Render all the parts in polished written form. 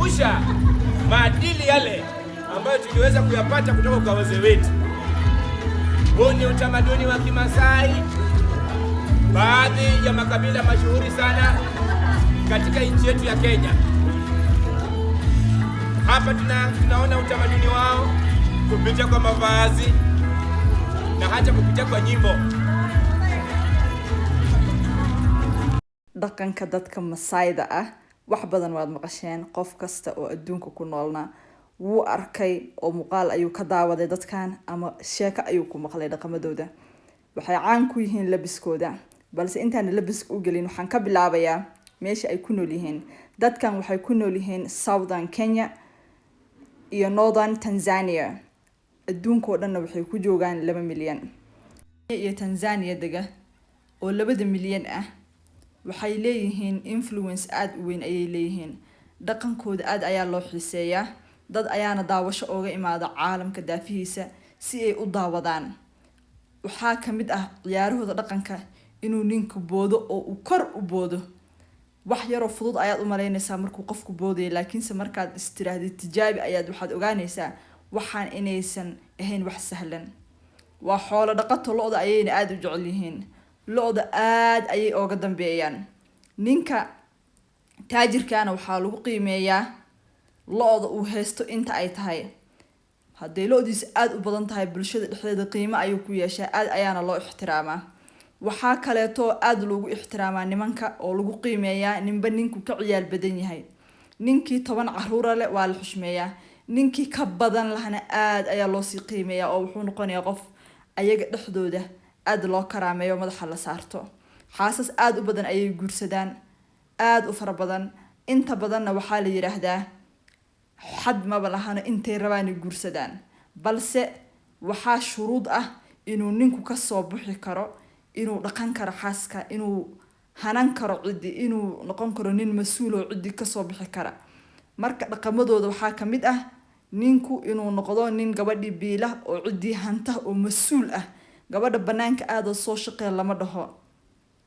kutukumbusha maadili yale ambayo tuliweza kuyapata kutoka kwa wazee wetu. Huu ni utamaduni wa Kimasai, baadhi ya makabila mashuhuri sana katika nchi yetu ya Kenya. Hapa tunaona utamaduni wao kupitia kwa mavazi na hata kupitia kwa nyimbo. dhaqanka dadka Masaayda ah wax badan waad maqasheen. qof kasta oo adduunka ku noolna wuu arkay oo muuqaal ayuu ka daawaday dadkan ama sheeko ayuu ku maqlay dhaqamadooda. waxay caan ku yihiin labiskooda, balse intaan labiska u gelin waxaan ka bilaabayaa meesha ay ku nool yihiin. dadkan waxay ku nool yihiin Southern Kenya iyo Northern Tanzania. adduunka oo dhan waxay ku joogaan 2 milyan. iyo Tanzania daga oo 2 milyan ah waxay leeyihiin influence aad u weyn ayay leeyihiin. dhaqankooda aad ayaa loo xiiseeyaa. dad ayaana daawasho ooga imaada caalamka daafihiisa si ay u daawadaan. waxaa ka mid ah ciyaarahooda dhaqanka inuu ninku boodo oo uu kor u boodo. wax yar oo fudud ayaad u maleynaysaa markuu qofku boodayo, laakiinse markaad istiraahdo tijaabi ayaad waxaad ogaanaysaa waxaan inaysan ahayn wax sahlan. waa xoolo dhaqato lo'da ayayna aad u jecel yihiin. lo'da aad ayay ooga dambeeyaan. ninka taajirkaana waxaa lagu qiimeeyaa lo'da uu haysto inta ay tahay. hadday lo'diisa aad u badan tahay bulshada dhexdeeda qiimo ayuu ku yeeshaa, aad ayaana loo ixtiraamaa. waxaa kaleeto aad loogu ixtiraamaa nimanka oo lagu qiimeeyaa ninba ninku ka ciyaal badan yahay. ninkii 10 caruur leh waa la xushmeeyaa. ninkii ka badan lahna aad ayaa loo sii qiimeeyaa oo wuxuu noqonayaa qof ayaga dhexdooda aad loo karaameeyo madaxa la saarto. xaasas aad u badan ayay guursadaan, aad u fara badan. inta badanna waxaa la yiraahdaa xad maba lahana intay rabaan guursadaan, balse waxaa shuruud ah inuu ninku ka soo bixi karo, inuu dhaqan karo xaaska, inuu hanan karo cidi, inuu noqon karo nin mas'uul oo cidi ka soo bixi kara. marka dhaqamadooda waxaa ka mid ah ninku inuu noqdo nin gabadhi biila oo cidi hanta oo mas'uul ah. gabadha banaanka aad soo shaqeyn lama dhaho.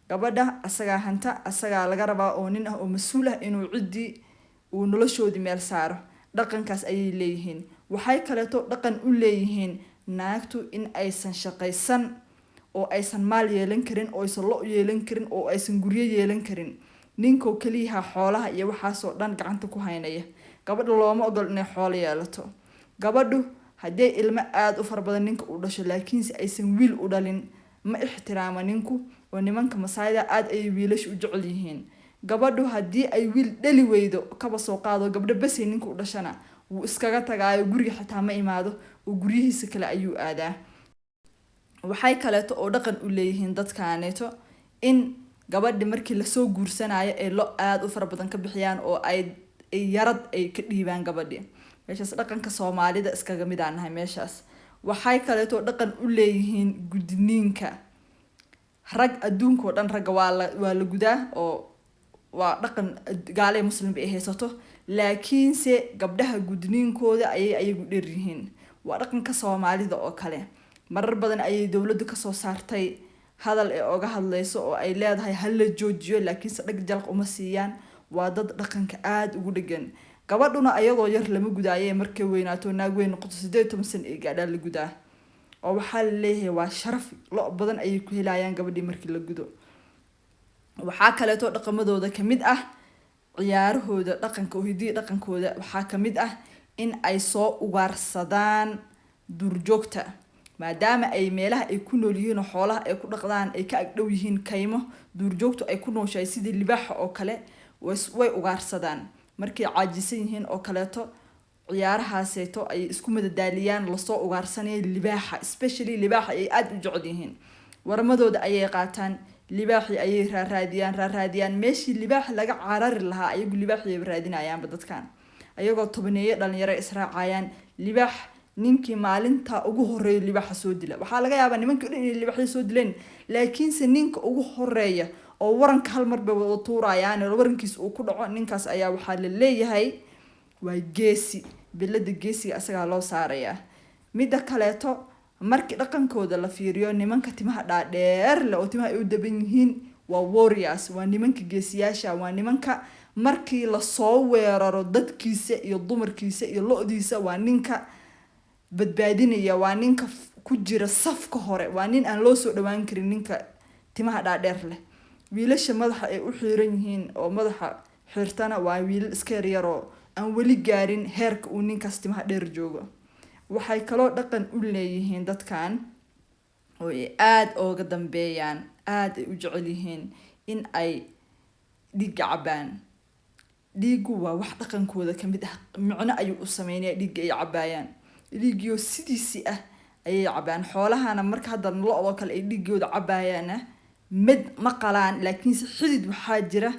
gabadha asaga hanta, asaga laga rabaa oo nin ah oo mas'uul ah inuu cidi uu noloshoodi meel saaro. dhaqankaas ayay leeyihiin. waxay kaleeto dhaqan u leeyihiin naagtu in aysan shaqaysan oo aysan maal yeelan karin, oo aysan lo yeelan karin, oo aysan guryo yeelan karin. ninkoo kaliya xoolaha iyo waxaas oo dhan gacanta ku haynaya. gabadha looma ogol inay xoolo yeelato. gabadhu haddii ilmo aad u fara badan ninka u dhasho laakiinse aysan wiil u dhalin, ma ixtiraama ninku. oo nimanka Masaayda aad ay wiilasha u jecel yihiin. gabadhu haddii ay wiil dhali weydo kaba soo qaado gabdho bas ninku u dhashana wuu iskaga tagaayo, guriga xitaa ma imaado oo guriyihiisa kale ayuu aadaa. waxay kaleeto oo dhaqan u leeyihiin dadkaaneeto in gabadhi markii la soo guursanayo ay lo aad u fara badan ka bixiyaan oo ay yarad ay ka dhiibaan gabadhi. meeshaas dhaqanka Soomaalida iskaga mid aanahay meeshaas. waxay kaleeto dhaqan u leeyihiin gudniinka. rag adduunka oo dhan ragga waa la gudaa oo waa dhaqan gaalay muslim ay haysato, laakiinse gabdhaha gudniinkooda ayay ayagu dheer yihiin. waa dhaqanka Soomaalida oo kale. marar badan ayay dawladdu ka soo saartay hadal ee oga hadlayso oo ay leedahay hal la joojiyo, laakiinse dhag jalq uma siiyaan. waa dad dhaqanka aad ugu dhagan. gabadhuna ayadoo yar lama gudaayay markay weynaato naag weyn noqoto 18 sano ee gaadha la gudaa. oo waxaa la leeyahay waa sharaf lo badan ayay ku helayaan gabadhii markii la gudo. waxaa kaleeto dhaqamadooda ka mid ah ciyaarahooda dhaqanka oo hidii dhaqankooda waxaa ka mid ah in ay soo ugaarsadaan duurjoogta. maadaama ay meelaha ay ku nool yihiin oo xoolaha ay ku dhaqdaan ay ka agdhow yihiin kaymo duurjoogtu ay ku nooshahay sidii libaaxa oo kale, way ugaarsadaan. markay caajisan yihiin oo kaleeto ciyaarahaaseeto ay isku madadaaliyaan lasoo ugaarsanaya libaaxa, especially libaaxa ay aad u jecel yihiin. waramadooda ayay qaataan, libaaxi ayay raadiyaan. meeshii libaax laga carari lahaa ayagu libaaxi ay raadinayaanba dadkan. ayagoo tobaneeyo dhalinyaro israacayaan. libaax ninkii maalinta ugu horeeyo libaaxa soo dila. waxaa laga yaabaa nimankii dhan inay libaaxi soo dileen, laakiinse ninka ugu horeeya oo waranka hal mar bay wada tuurayaan oo warankiisa uu ku dhaco, ninkaas ayaa waxaa la leeyahay waa geesi. bilada geesiga asaga loo saarayaa. midda kaleeto markii dhaqankooda la fiiriyo nimanka timaha dhaadheer leh oo timaha ay u daban yihiin waa warriors, waa nimanka geesiyaasha, waa nimanka markii lasoo weeraro dadkiisa iyo dumarkiisa iyo lo-diisa waa ninka badbaadinaya, waa ninka ku jira safka hore, waa nin aan loo soo dhawaan karin ninka timaha dhaadheer leh. wiilasha madaxa ay u xiran yihiin oo madaxa xirtana waa wiilal iska yaryar oo aan weli gaarin heerka uu ninkaas timaha dheer joogo. waxay kaloo dhaqan u leeyihiin dadkan oo ay aad ooga dambeeyaan, aad ay u jecel yihiin in ay dhiig cabaan. dhiigu waa wax dhaqankooda kamid ah, micno ayuu u sameynaya dhiigga ay cabaayaan. dhiigyo sidiisi ah ayay cabaan. xoolahana marka hadda lo-do kale ay dhiigooda cabaayaan mid ma qalaan, laakiinse xidid waxaa jira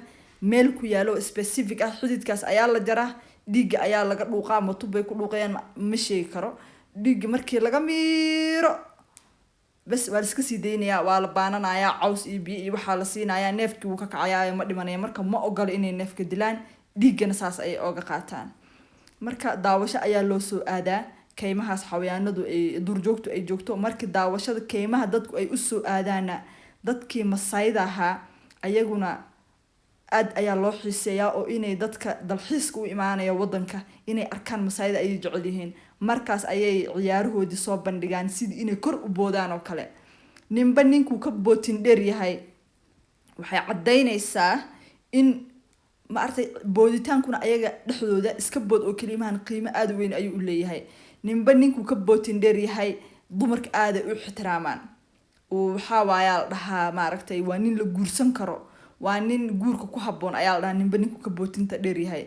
meel ku yaalo specific ah, xididkaas ayaa la jaraa, dhiigga ayaa laga dhuuqaa, matubay ku dhuuqayaan ma sheegi karo. dhiigga markii laga miiro bas waa iska sii deynayaa, waa la baananayaa, caws iyo biyo iyo waxaa la siinayaa, neefkii wuu ka kacayaa, ma dhimanaya. marka ma ogolo inay neefka dilaan, dhiiggana saas ayay ooga qaataan. marka daawasho ayaa loo soo aadaa keymahaas xawayaanadu ay duurjoogtu ay joogto. markii daawashada keymaha dadku ay usoo aadaana dadkii Masaayda ahaa ayaguna aad ayaa loo xiiseeyaa oo inay dadka dalxiiska u imaanaya wadanka inay arkaan Masaayda ay jecel yihiin. markaas ayay ciyaarahoodii soo bandhigaan sidii inay kor u boodaan oo kale. ninba ninkuu ka bootin dheer yahay waxay cadeynaysaa in ma artay booditaankuna ayaga dhexdooda iska bood oo kalimahan qiimo aad u weyn ayuu u leeyahay. ninba ninkuu ka bootin dheer yahay dumarka aad ay u ixtiraamaan. waxa waayaa la dhahaa maaragtay waa nin la guursan karo, waa nin guurka ku habboon ayaa la dhahaa ninba ninkuu ka bootinta dheer yahay.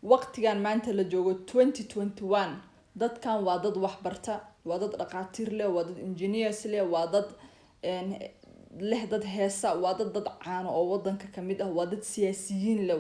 waqtigan maanta la joogo 2021 dadkan waa dad waxbarta, waa dad dhaqaatiir leh, waa dad engineers leh, waa dad leh dad heesa, waa dad caano oo wadanka kamid ah, waa dad siyaasiyiin leh,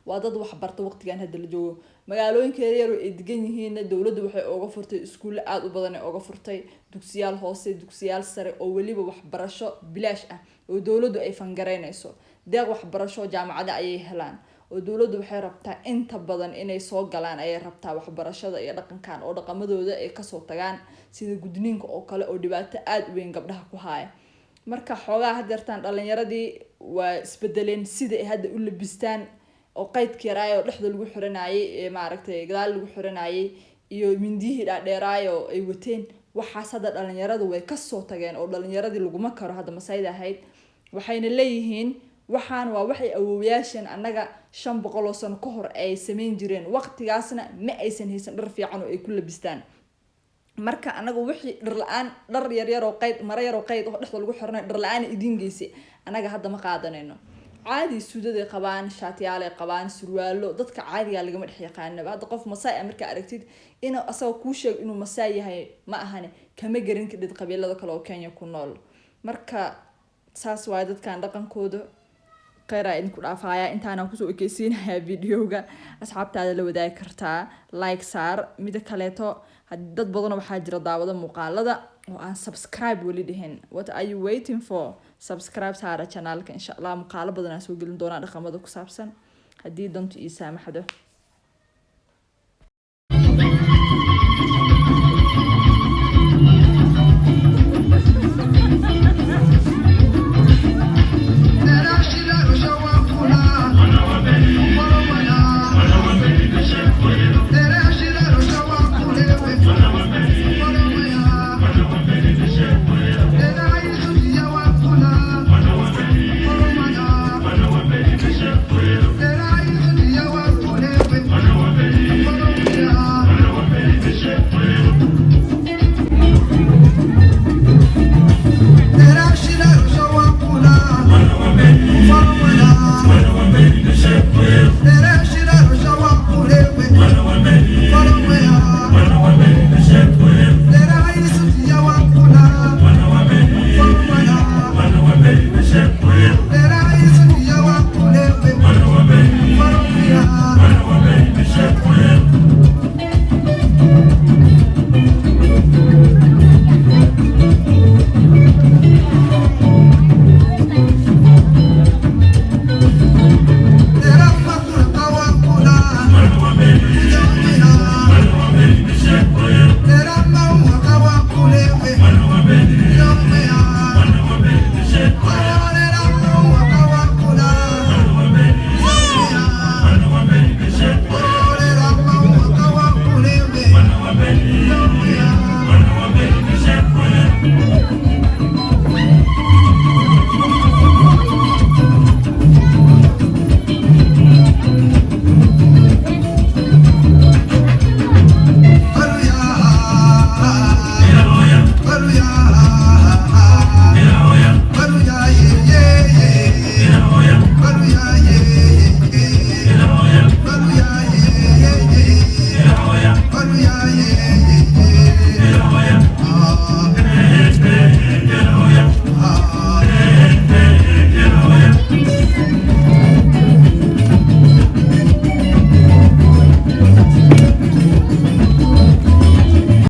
waa dad waxbarta. waqtigan hadda la joogo magaalooyinka yaryar oo ay degan yihiin dawladdu waxay ooga furtay iskuulo aad u badan ay ooga furtay, dugsiyaal hoose, dugsiyaal sare oo waliba waxbarasho bilaash ah oo dawladdu ay fangareynayso. deeq waxbarasho jaamacada ayay helaan oo dawladdu waxay rabtaa inta badan inay soo galaan, ayay rabtaa waxbarashada iyo dhaqankan oo dhaqamadooda ay kasoo tagaan, sida gudniinka oo kale oo dhibaato aad u weyn gabdhaha ku haya. marka xoogaa hadeertaan dhalinyaradii waa isbedeleen sida ay hadda u labistaan oo qaydka yaraayo dhexda lagu xiranayay maaragtay gadaal lagu xiranayay iyo mindiyihii dhaadheeraayo ay wateen. waxaas hadda dhalinyaradu way kasoo tageen oo dhalinyaradii laguma karo hadda Masaayda ahayd. waxayna leeyihiin waxaan waa waxay awoowayaashan annaga 500 sano ka hor ay sameyn jireen, waqtigaasna ma aysan haysan dhar fiican oo ay ku labistaan. marka anaga wixii dhar la'aan, dhar yar oo qayd mara yar oo qayd oo dhexda lagu xirnay dhar la'aan idin geysay anaga hadda ma qaadanayno. caadi suudaday qabaan, shaatiyaal ay qabaan, surwaalo, dadka caadiga laga ma dhex yaqaanaba. hadda qof Masaay marka aragtid inuu asagoo ku sheeg inuu Masaay yahay ma ahane kama garan kadib qabiilada kale oo Kenya ku nool. marka saas waa dadkan dhaqankooda. khayr ay idinku dhaafaya intaana kusoo ekeysiinayaa videoga. asxaabtaada la wadaagi kartaa, like saar. mid kaleeto dad badan waxaa jira daawada muuqaalada oo aan subscribe wali dhihin. what are you waiting for? subscribe saara channelka insha Allah. muuqaalo badan aan soo gelin doonaa dhaqamada ku saabsan haddii dantu ii saamaxdo.